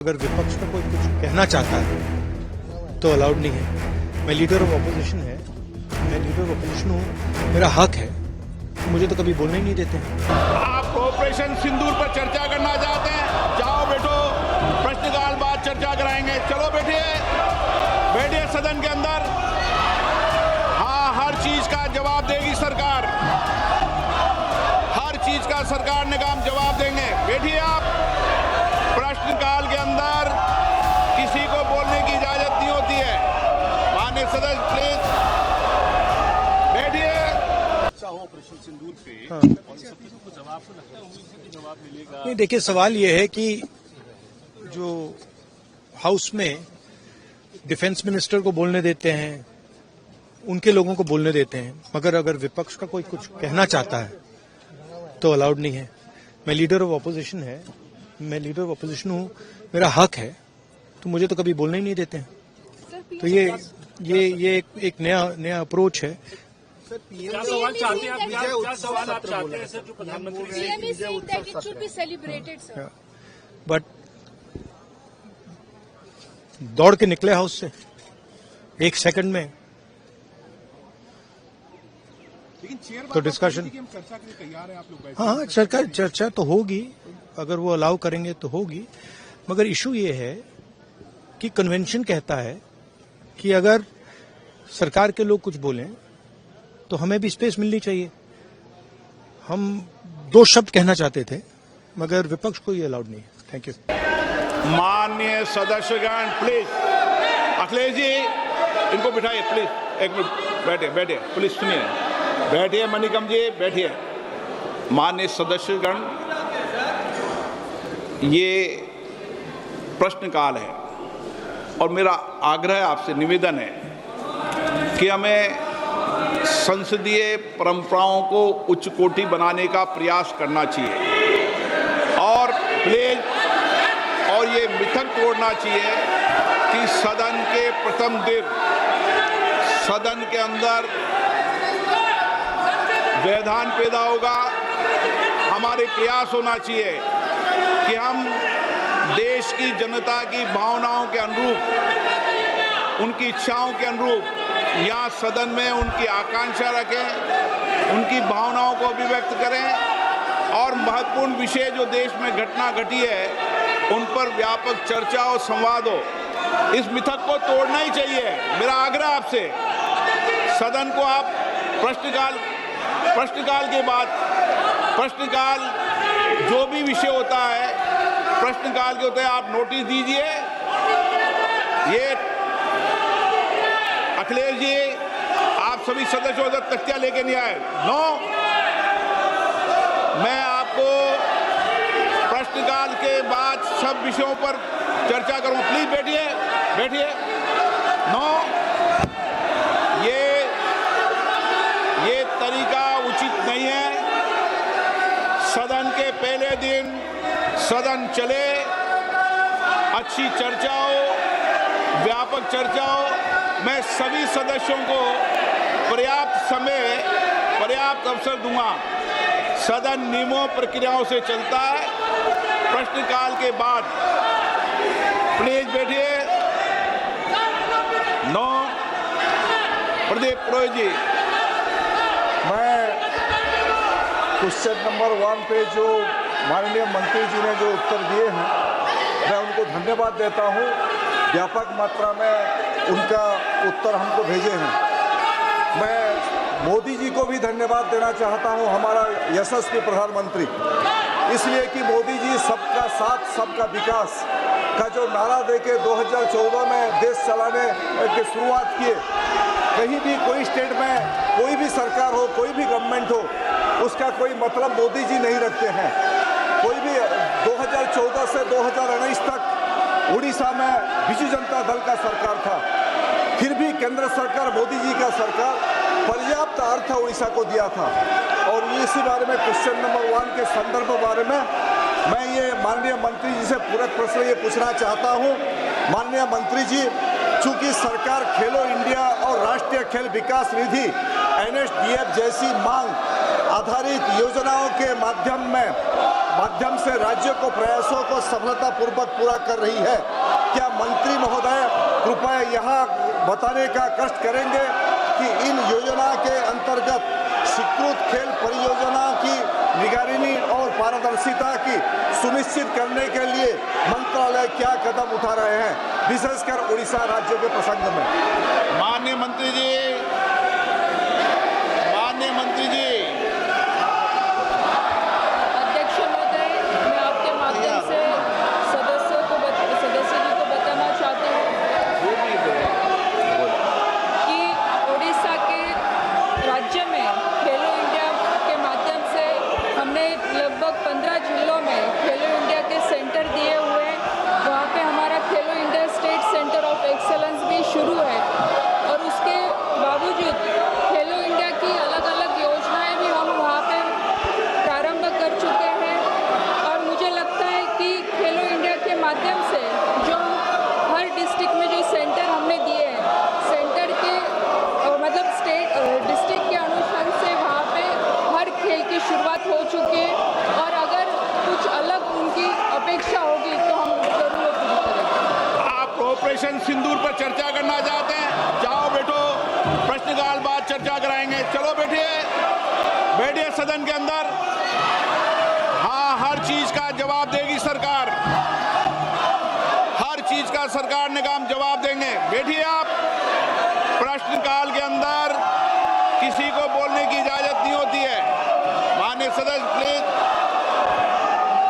अगर विपक्ष का कोई कुछ कहना चाहता है तो अलाउड नहीं है। मैं लीडर ऑफ ऑपोजिशन है, मैं लीडर ऑफ ऑपोजिशन हूँ, मेरा हक है, मुझे तो कभी बोलने ही नहीं देते हैं। आप ऑपरेशन सिंदूर पर चर्चा करना चाहते हैं? जाओ बैठो, प्रश्नकाल बाद चर्चा कराएंगे। चलो बैठिए, बैठिए सदन के अंदर। हाँ, हर चीज का जवाब देगी सरकार, हर चीज का सरकार ने काम जवाब देंगे। बैठिए आप। प्रश्नकाल के अंदर किसी को बोलने की इजाजत नहीं होती है। माननीय सदस्य प्लीज बैठिए। नहीं, देखिए सवाल ये है कि जो हाउस में डिफेंस मिनिस्टर को बोलने देते हैं, उनके लोगों को बोलने देते हैं, मगर अगर विपक्ष का कोई कुछ कहना चाहता है तो अलाउड नहीं है। मैं लीडर ऑफ ऑपोजिशन है, मैं लीडर ऑफ ऑपोजिशन हूँ, मेरा हक है, तो मुझे तो कभी बोलने ही नहीं देते हैं। तो ये एक नया अप्रोच है। क्या सवाल चाहते हैं आप? क्या सवाल आप चाहते हैं सर? जो प्रधानमंत्री बट दौड़ के निकले हाउस से एक सेकंड में, तो डिस्कशन। हाँ, चर्चा तो होगी, अगर वो अलाउ करेंगे तो होगी, मगर इशू ये है कि कन्वेंशन कहता है कि अगर सरकार के लोग कुछ बोलें तो हमें भी स्पेस मिलनी चाहिए। हम दो शब्द कहना चाहते थे, मगर विपक्ष को ये अलाउड नहीं है। Thank you. माननीय सदस्यगण प्लीज, अखिलेश जी इनको बिठाइए प्लीज। एक मिनट बैठिए प्लीज, सुनिए। बैठिए मणिकम जी, बैठिए। माननीय सदस्यगण, ये प्रश्नकाल है और मेरा आग्रह आपसे निवेदन है कि हमें संसदीय परंपराओं को उच्च कोटि बनाने का प्रयास करना चाहिए और प्लीज और ये मिथक तोड़ना चाहिए कि सदन के प्रथम दिन सदन के अंदर व्यवधान पैदा होगा। हमारे प्रयास होना चाहिए कि हम देश की जनता की भावनाओं के अनुरूप, उनकी इच्छाओं के अनुरूप यहाँ सदन में उनकी आकांक्षा रखें, उनकी भावनाओं को अभिव्यक्त करें और महत्वपूर्ण विषय जो देश में घटना घटी है उन पर व्यापक चर्चा और संवाद हो। इस मिथक को तोड़ना ही चाहिए। मेरा आग्रह आपसे, सदन को आप प्रश्नकाल के बाद, प्रश्नकाल जो भी विषय होता है प्रश्नकाल के होते हैं, आप नोटिस दीजिए। ये अखिलेश जी, आप सभी सदस्यों उधर तख्तियां लेके नहीं आए। नो, मैं आपको प्रश्नकाल के बाद सब विषयों पर चर्चा करूं। प्लीज बैठिए। नो, ये तरीका उचित नहीं है। सदन के पहले दिन सदन चले, अच्छी चर्चा हो, व्यापक चर्चा हो। मैं सभी सदस्यों को पर्याप्त समय, पर्याप्त अवसर दूंगा। सदन नियमों प्रक्रियाओं से चलता है। प्रश्नकाल के बाद प्लीज बैठिए। नो, प्रदीप पुरोहित जी। मैं क्वेश्चन नंबर 1 पे जो माननीय मंत्री जी ने जो उत्तर दिए हैं, मैं उनको धन्यवाद देता हूं। व्यापक मात्रा में उनका उत्तर हमको भेजे हैं। मैं मोदी जी को भी धन्यवाद देना चाहता हूं, हमारा यशस्वी प्रधानमंत्री, इसलिए कि मोदी जी सबका साथ सबका विकास का जो नारा देके 2014 में देश चलाने की शुरुआत किए। कहीं भी कोई स्टेट में कोई भी सरकार हो, कोई भी गवर्नमेंट हो, उसका कोई मतलब मोदी जी नहीं रखते हैं। कोई भी 2014 से 2019 तक उड़ीसा में बिजू जनता दल का सरकार था, फिर भी केंद्र सरकार, मोदी जी का सरकार पर्याप्त अर्थ उड़ीसा को दिया था। और इसी बारे में क्वेश्चन नंबर 1 के संदर्भ बारे में मैं ये माननीय मंत्री जी से पूरक प्रश्न ये पूछना चाहता हूँ। माननीय मंत्री जी, चूंकि सरकार खेलो इंडिया और राष्ट्रीय खेल विकास निधि NSDF जैसी मांग आधारित योजनाओं के माध्यम से राज्य को प्रयासों को सफलतापूर्वक पूरा कर रही है। क्या मंत्री महोदय कृपया यहाँ बताने का कष्ट करेंगे कि इन योजना के अंतर्गत स्वीकृत खेल परियोजना की निगरानी और पारदर्शिता की सुनिश्चित करने के लिए मंत्रालय क्या कदम उठा रहे हैं, विशेषकर उड़ीसा राज्य के प्रसंग में? माननीय मंत्री जी, अध्यक्ष महोदय, मैं आपके माध्यम से सदस्य जी को बताना चाहती हूँ कि उड़ीसा के राज्य में खेलो इंडिया के माध्यम से हमने लगभग 15 जिलों में खेलो इंडिया के सेंटर दिए हुए हैं। वहाँ पे हमारा खेलो India state centre of excellence भी शुरू है और उसके बावजूद खेलो इंडिया की अलग अलग योजनाएं भी हम वहाँ पे प्रारंभ कर चुके हैं। और मुझे लगता है कि खेलो इंडिया के माध्यम से जो हर डिस्ट्रिक्ट में जो सेंटर हमने दिए हैं, सेंटर के मतलब डिस्ट्रिक्ट के अनुसार से वहाँ पे हर खेल की शुरुआत हो चुकी है और अगर कुछ अलग उनकी अपेक्षा होगी तो हम जरूर पूरी करेंगे। आप ऑपरेशन सिंदूर पर चर्चा करना चाहते हैं? जाओ बैठो, प्रश्नकाल बाद चर्चा कराएंगे। चलो बैठिए सदन के अंदर। हाँ, हर चीज का जवाब देगी सरकार, हर चीज का सरकार ने काम जवाब देंगे। बैठिए आप। प्रश्नकाल के अंदर किसी को बोलने की इजाजत नहीं होती है। माननीय सदस्य प्लीज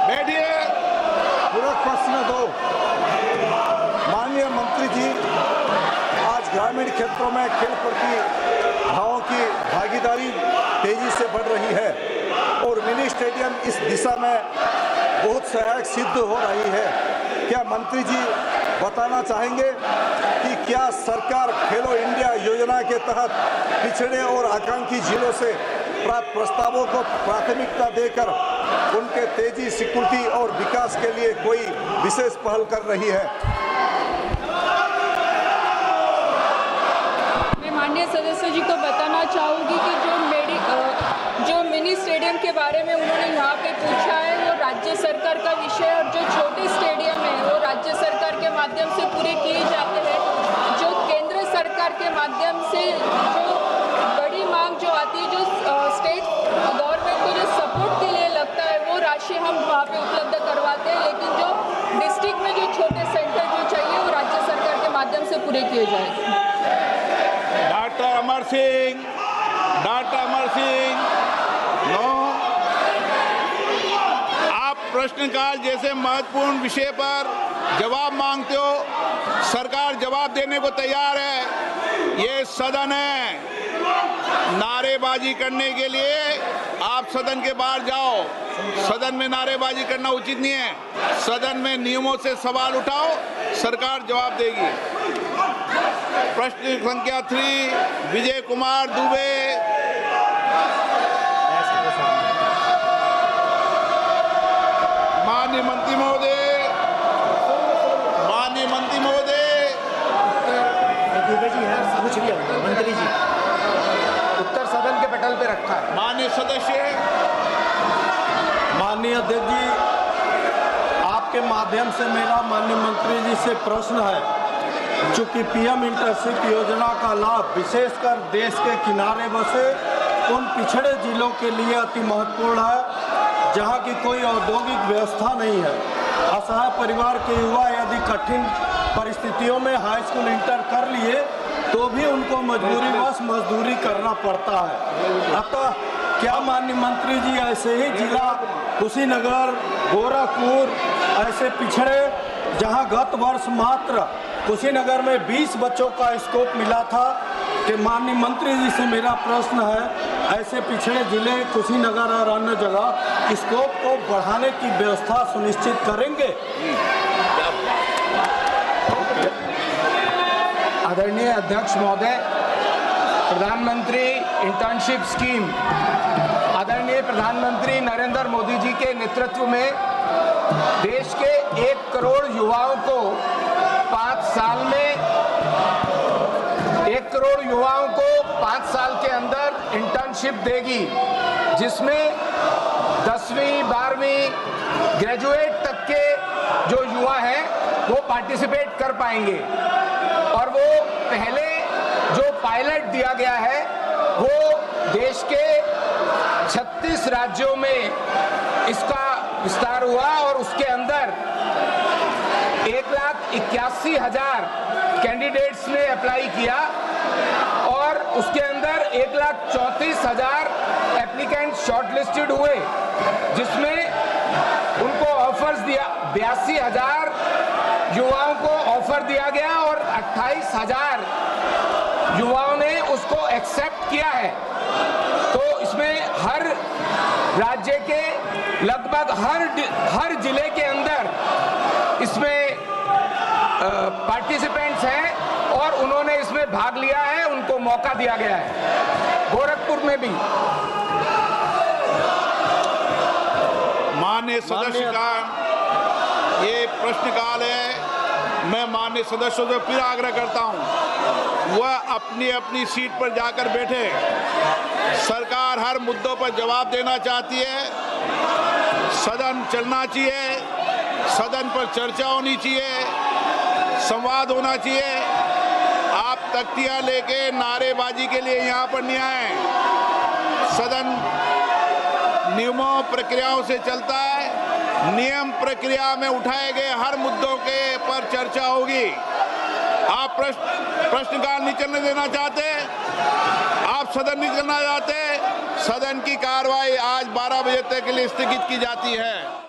बैठिए। पूरक प्रश्न 2। माननीय मंत्री जी, आज ग्रामीण क्षेत्रों में खेल प्रतिभाओं की भागीदारी तेजी से बढ़ रही है और मिनी स्टेडियम इस दिशा में बहुत सहायक सिद्ध हो रही है। क्या मंत्री जी बताना चाहेंगे कि क्या सरकार खेलो इंडिया योजना के तहत पिछड़े और आकांक्षी जिलों से प्राप्त प्रस्तावों को प्राथमिकता देकर उनके तेजी, स्वीकृति और विकास के लिए कोई विशेष पहल कर रही है? मैं माननीय सदस्य जी को बताना चाहूँगी कि जो मिनी स्टेडियम के बारे में उन्होंने यहाँ पे पूछा है वो राज्य सरकार का विषय है और जो छोटे स्टेडियम है वो राज्य सरकार के माध्यम से पूरे किए जाते हैं। जो केंद्र सरकार के माध्यम से जो बड़ी मांग जो आती है, जो स्टेट गवर्नमेंट को जो सपोर्ट के लिए लगता है, वो राशि हम वहाँ पे उपलब्ध करवाते हैं। लेकिन जो डिस्ट्रिक्ट में जो छोटे सेंटर जो चाहिए वो राज्य सरकार के माध्यम से पूरे किए जाएंगे। Doctor Amar Singh, no. आप प्रश्नकाल जैसे महत्वपूर्ण विषय पर जवाब मांगते हो, सरकार जवाब देने को तैयार है। ये सदन है, नारेबाजी करने के लिए आप सदन के बाहर जाओ। सदन में नारेबाजी करना उचित नहीं है। सदन में नियमों से सवाल उठाओ, सरकार जवाब देगी। प्रश्न संख्या 3, विजय कुमार दुबे। माननीय मंत्री महोदय, दुबे जी हैं, पूछ लिया मंत्री जी। उत्तर सदन के पटल पे रखा है। माननीय सदस्य। माननीय अध्यक्ष जी, आपके माध्यम से मेरा माननीय मंत्री जी से प्रश्न है। चूँकि पीएम इंटर्नशिप योजना का लाभ विशेषकर देश के किनारे बसे उन पिछड़े जिलों के लिए अति महत्वपूर्ण है जहां की कोई औद्योगिक व्यवस्था नहीं है। असहाय परिवार के युवा यदि कठिन परिस्थितियों में हाई स्कूल इंटर कर लिए तो भी उनको मजबूरीवश मजदूरी करना पड़ता है। अतः क्या माननीय मंत्री जी ऐसे ही जिला कुशीनगर, गोरखपुर ऐसे पिछड़े जहां गत वर्ष मात्र कुशीनगर में 20 बच्चों का स्कोप मिला था कि माननीय मंत्री जी से मेरा प्रश्न है, ऐसे पिछड़े जिले कुशीनगर और अन्य जगह स्कोप को बढ़ाने की व्यवस्था सुनिश्चित करेंगे? आदरणीय अध्यक्ष महोदय, प्रधानमंत्री इंटर्नशिप स्कीम आदरणीय प्रधानमंत्री नरेंद्र मोदी जी के नेतृत्व में देश के 1 करोड़ युवाओं को 5 साल में 1 करोड़ युवाओं को 5 साल के अंदर इंटर्नशिप देगी, जिसमें 10वीं 12वीं ग्रेजुएट तक के जो युवा हैं वो पार्टिसिपेट कर पाएंगे। और वो पहले जो पायलट दिया गया है वो देश के 36 राज्यों में इसका विस्तार हुआ और उसके अंदर 1,81,000 कैंडिडेट्स ने अप्लाई किया और उसके अंदर 1,34,000 एप्लीकेंट शॉर्टलिस्टेड हुए, जिसमें उनको ऑफर्स दिया, 82,000 युवाओं को ऑफर दिया गया और 28,000 युवाओं ने उसको एक्सेप्ट किया है। तो इसमें हर राज्य के लगभग हर जिले के अंदर इसमें पार्टिसिपेंट्स हैं और उन्होंने इसमें भाग लिया है, उनको मौका दिया गया है। गोरखपुर में भी माननीय सदस्य का ये प्रश्नकाल है। मैं माननीय सदस्यों से फिर आग्रह करता हूं, वह अपनी अपनी सीट पर जाकर बैठे। सरकार हर मुद्दों पर जवाब देना चाहती है, सदन चलना चाहिए, सदन पर चर्चा होनी चाहिए, संवाद होना चाहिए। आप तख्तियां लेके नारेबाजी के लिए यहाँ पर नहीं आए। सदन नियमों प्रक्रियाओं से चलता है, नियम प्रक्रिया में उठाए गए हर मुद्दों के पर चर्चा होगी। आप प्रश्नकाल नहीं चलने देना चाहते, आप सदन नहीं करना चाहते, सदन की कार्रवाई आज 12 बजे तक के लिए स्थगित की जाती है।